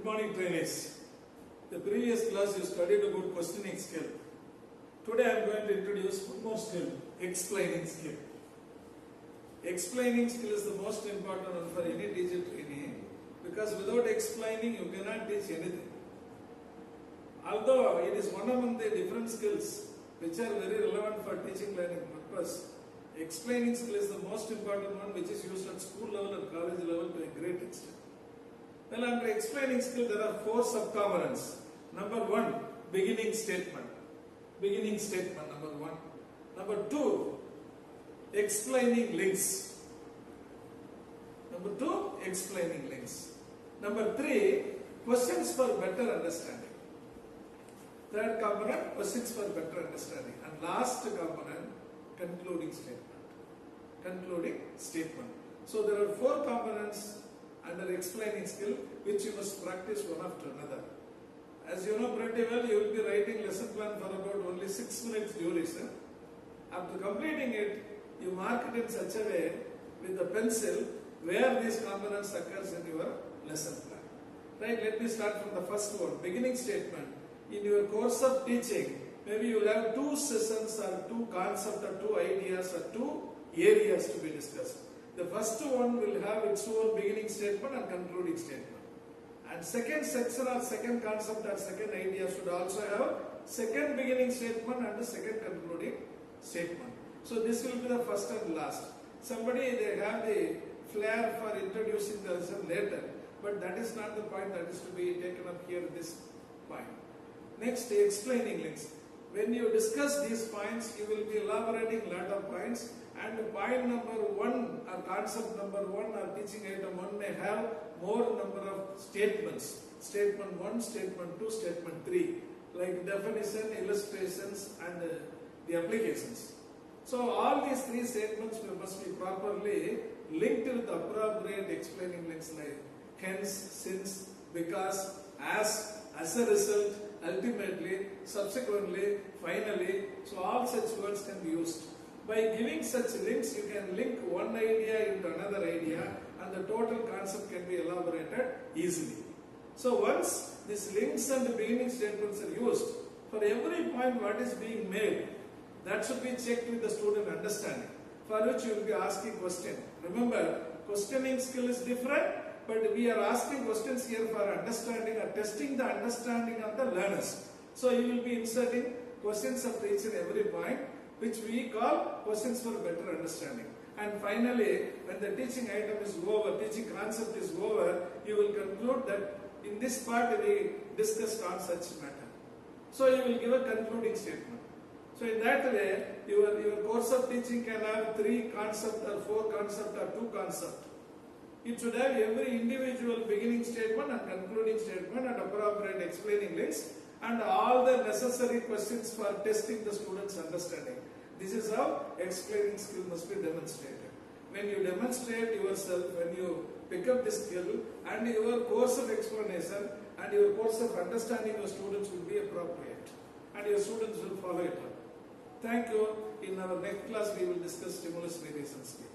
Good morning, trainees. The previous class you studied about questioning skill. Today I am going to introduce one more skill, explaining skill. Explaining skill is the most important one for any teacher trainee because without explaining you cannot teach anything. Although it is one among the different skills which are very relevant for teaching learning purpose, explaining skill is the most important one which is used at school level and college level to a great extent. Well, under explaining skill there are 4 subcomponents. Number 1, beginning statement. Beginning statement, number 1. Number 2, explaining links. Number 2, explaining links. Number 3, questions for better understanding. Third component, questions for better understanding. And last component, concluding statement. Concluding statement. So there are 4 components under explaining skill which you must practice one after another. As you know pretty well, you will be writing lesson plan for about only 6 minutes duration. After completing it, you mark it in such a way with the pencil where these components occurs in your lesson plan. Right, let me start from the first one, beginning statement. In your course of teaching, maybe you will have 2 sessions or 2 concepts or 2 ideas or 2 areas to be discussed. The first one will have its own beginning statement and concluding statement. And second section or second concept or second idea should also have second beginning statement and the second concluding statement. So this will be the first and last. Somebody they have the flair for introducing the lesson later, but that is not the point that is to be taken up here at this point. Next, explaining links. When you discuss these points, you will be elaborating a lot of points, and point number 1 or concept number 1 or teaching item 1 may have more number of statements. Statement 1, statement 2, statement 3, like definition, illustrations and the applications. So all these 3 statements must be properly linked with the appropriate explaining links like hence, since, because, as a result, ultimately, subsequently, finally. So all such words can be used. By giving such links, you can link one idea into another idea and the total concept can be elaborated easily. So once these links and the beginning statements are used, for every point what is being made, that should be checked with the student understanding, for which you will be asking question. Remember, questioning skill is different, but we are asking questions here for understanding or testing the understanding of the learners. So you will be inserting questions of each and every point, which we call questions for better understanding. And finally, when the teaching item is over, teaching concept is over, you will conclude that in this part we discussed on such matter. So you will give a concluding statement. So in that way, your course of teaching can have 3 concepts or 4 concepts or 2 concepts. It should have every individual beginning statement and concluding statement and appropriate explaining links and all the necessary questions for testing the student's understanding. This is how explaining skill must be demonstrated. When you demonstrate yourself, when you pick up the skill and your course of explanation and your course of understanding your students will be appropriate and your students will follow it up. Thank you. In our next class we will discuss stimulus variation skill.